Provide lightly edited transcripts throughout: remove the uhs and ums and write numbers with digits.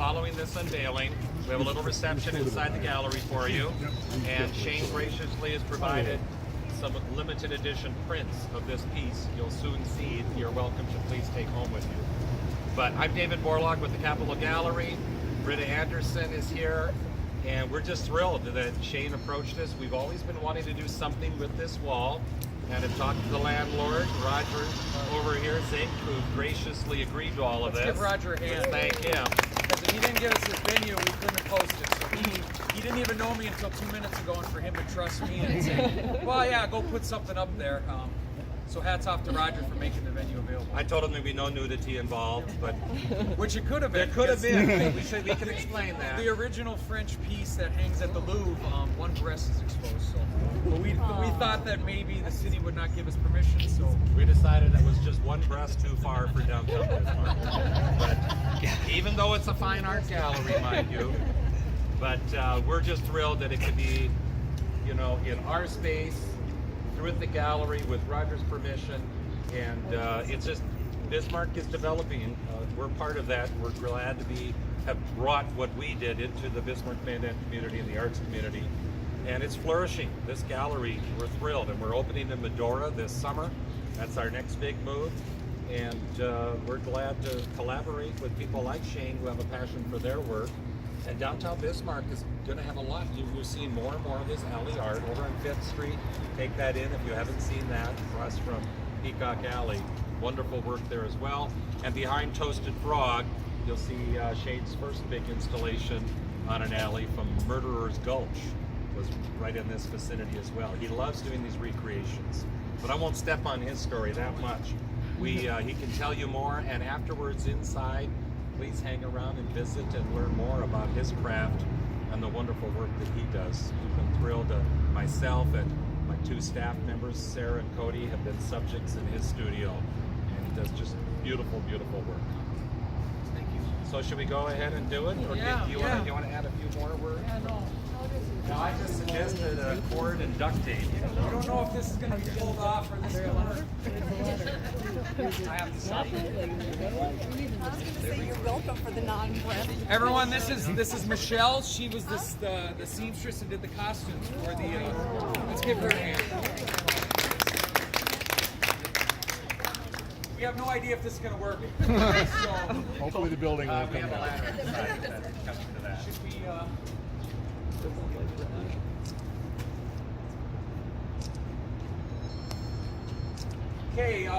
following this unveiling, we have a little reception inside the gallery for you, and Shane graciously has provided some limited edition prints of this piece. You'll soon see. You're welcome to please take home with you. But I'm David Borlaug with the Capitol Gallery. Britta Anderson is here, and we're just thrilled that Shane approached us. We've always been wanting to do something with this wall, and have talked to the landlord, Roger, over here, Zink, who graciously agreed to all of this. Let's give Roger a hand. Thank him. Because if he didn't give us his venue, we couldn't have posted. So he didn't even know me until 2 minutes ago, and for him to trust me and say, well, yeah, go put something up there. So hats off to Roger for making the venue available. I told him there'd be no nudity involved, but which it could have been. There could have been. We can explain that. The original French piece that hangs at the Louvre, one breast is exposed. So but we thought that maybe the city would not give us permission, so we decided it was just one breast too far for downtown Bismarck. But even though it's a fine art gallery, mind you, but we're just thrilled that it could be, you know, in our space, through the gallery with Roger's permission, and it's just, Bismarck is developing. We're part of that. We're glad to have brought what we did into the Bismarck Van Dam community and the arts community, and it's flourishing. This gallery, we're thrilled, and we're opening in Medora this summer. That's our next big move, and we're glad to collaborate with people like Shane who have a passion for their work. And downtown Bismarck is going to have a lot. You're seeing more and more of his alley art over on 5th Street. Take that in if you haven't seen that, across from Peacock Alley. Wonderful work there as well. And behind Toasted Frog, you'll see Shane's first big installation on an alley from Murderer's Gulch. Was right in this vicinity as well. He loves doing these recreations. But I won't step on his story that much. He can tell you more, and afterwards inside, please hang around and visit and learn more about his craft and the wonderful work that he does. We've been thrilled to, myself and my 2 staff members, Sarah and Cody, have been subjects in his studio, and he does just beautiful, beautiful work. Thank you. So should we go ahead and do it? Or do you want to add a few more words? Yeah, no. No, I just suggested a cord and duct tape. I don't know if this is going to be pulled off or this is going to work. I have to stop. I was going to say you're welcome for the non-breast. Everyone, this is Michelle. She was the seamstress and did the costumes for the. Let's give her a hand. We have no idea if this is going to work. So, hopefully the building will come We have a down. ladder inside that comes to that. should we? Okay,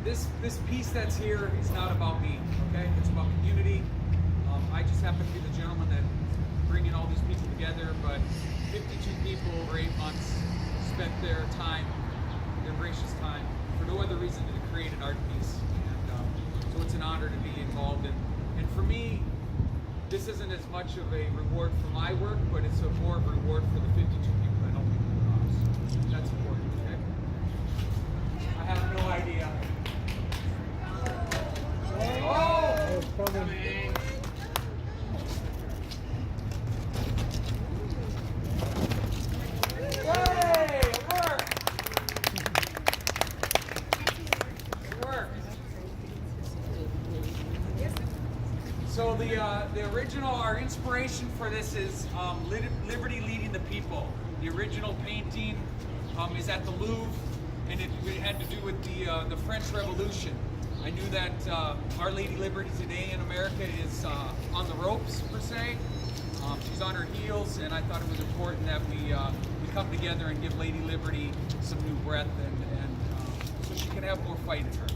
this piece that's here is not about me, okay? It's about community. I just happen to be the gentleman that bringing all these people together, but 52 people over 8 months spent their time, their gracious time, for no other reason than to create an art piece. And so it's an honor to be involved in. And for me, this isn't as much of a reward for my work, but it's more of a reward for the 52 people that helped me pull it off. So that's important, okay? I have no idea. Oh! Coming. Hey, it worked! It worked. So the original, our inspiration for this is Liberty Leading the People. The original painting is at the Louvre, and it had to do with the French Revolution. I knew that Our Lady Liberty today in America is on the ropes, per se. She's on her heels, and I thought it was important that we come together and give Lady Liberty some new breath, and so she can have more fight in her.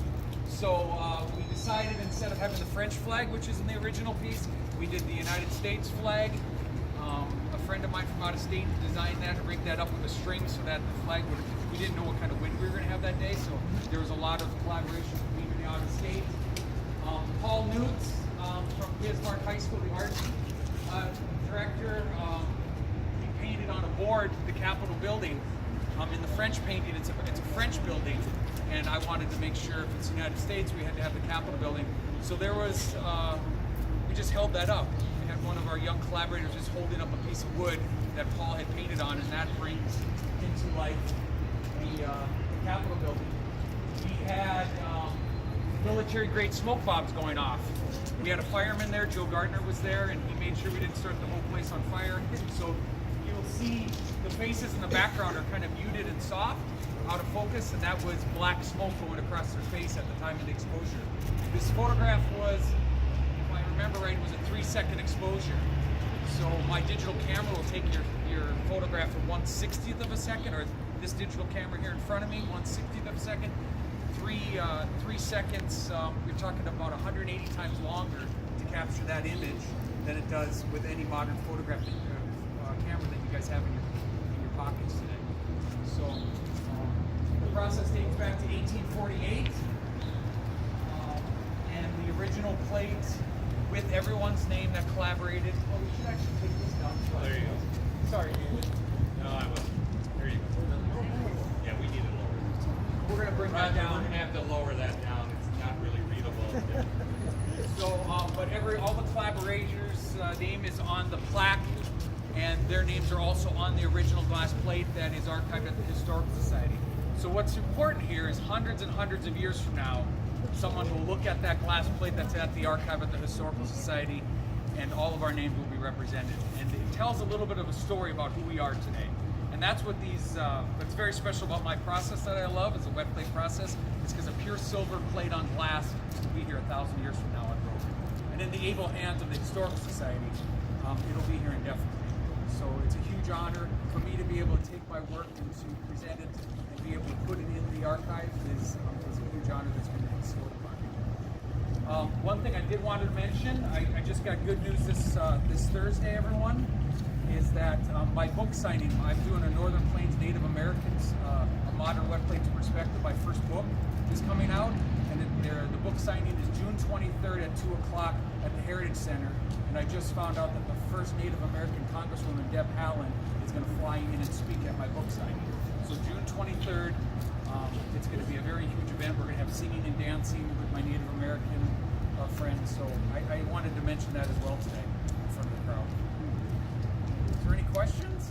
So we decided, instead of having the French flag, which is in the original piece, we did the United States flag. A friend of mine from out of state designed that to rig that up with a string so that the flag would. We didn't know what kind of wind we were going to have that day, so there was a lot of collaboration between the out of state. Paul Newts from Bismarck High School, the art director, he painted on a board the Capitol building. In the French painting, it's a French building, and I wanted to make sure if it's the United States, we had to have the Capitol building. So there was, we just held that up. We had one of our young collaborators just holding up a piece of wood that Paul had painted on, and that brings into life the Capitol building. We had military-grade smoke bombs going off. We had a fireman there, Joe Gardner was there, and he made sure we didn't start the whole place on fire. So you'll see the faces in the background are kind of muted and soft, out of focus, and that was black smoke going across their face at the time of the exposure. This photograph was, if I remember right, it was a 3-second exposure. So my digital camera will take your photograph in 1/60th of a second, or this digital camera here in front of me, 1/60th of a second. 3 seconds, you're talking about 180 times longer to capture that image than it does with any modern photograph camera that you guys have in your pockets today. So the process dates back to 1848, and the original plate with everyone's name that collaborated. Oh, we should actually take this down. There you go. Sorry, David. No, I will. There you go. Yeah, we need it lower. We're gonna bring that We're down. gonna have to lower that down. It's not really readable. So, but all the collaborators' name is on the plaque, and their names are also on the original glass plate that is archived at the Historical Society. So what's important here is hundreds and hundreds of years from now, someone will look at that glass plate that's at the archive at the Historical Society, and all of our names will be represented. And it tells a little bit of a story about who we are today. And that's what what's very special about my process that I love is the wet plate process. It's because a pure silver plate on glass will be here 1,000 years from now unbroken. And in the able hands of the Historical Society, it'll be here indefinitely. So it's a huge honor for me to be able to take my work and to present it and be able to put it in the archive is a huge honor that's been bestowed upon me. One thing I did want to mention, I just got good news this Thursday, everyone, is that my book signing, I'm doing a Northern Plains Native Americans, a modern wet plates perspective. My first book is coming out, and the book signing is June 23rd at 2 o'clock at the Heritage Center. And I just found out that the first Native American Congresswoman, Deb Haaland, is going to fly in and speak at my book signing. So June 23rd, it's going to be a very huge event. We're going to have singing and dancing with my Native American friends. So I wanted to mention that as well today in front of the crowd. Is there any questions?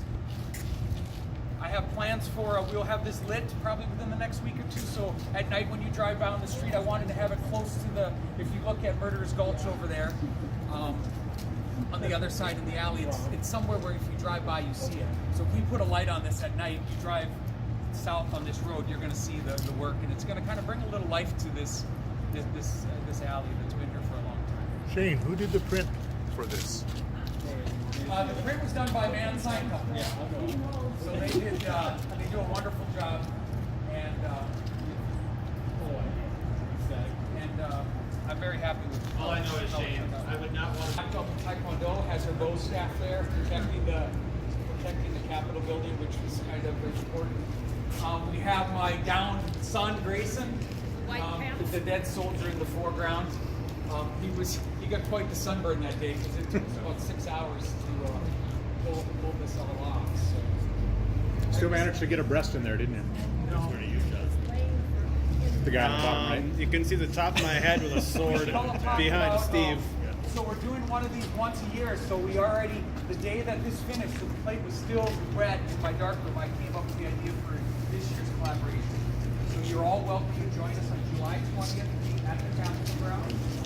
I have plans for, we'll have this lit probably within the next week or two. So at night when you drive down the street, I wanted to have it close to if you look at Murderer's Gulch over there, on the other side in the alley, it's somewhere where if you drive by, you see it. So if we put a light on this at night, you drive south on this road, you're going to see the work, and it's going to kind of bring a little life to this alley that's been here for a long time. Shane, who did the print for this? The print was done by Man Sign Company. So they do a wonderful job, and I'm very happy with it. All I know is, Shane, I would not want to. Taekwondo has her bow staff there protecting the Capitol building, which was kind of important. We have my downed son, Grayson, the dead soldier in the foreground. He got quite the sunburn that day because it took about 6 hours to pull this all off. So. Still managed to get a breast in there, didn't you? No. The guy on the bottom, right? You can see the top of my head with a sword behind Steve. So we're doing one of these once a year. So we already, the day that this finished, so the plate was still wet in my darkroom, I came up with the idea for this year's collaboration. So you're all welcome to join us on July 20th at the Capitol Grounds.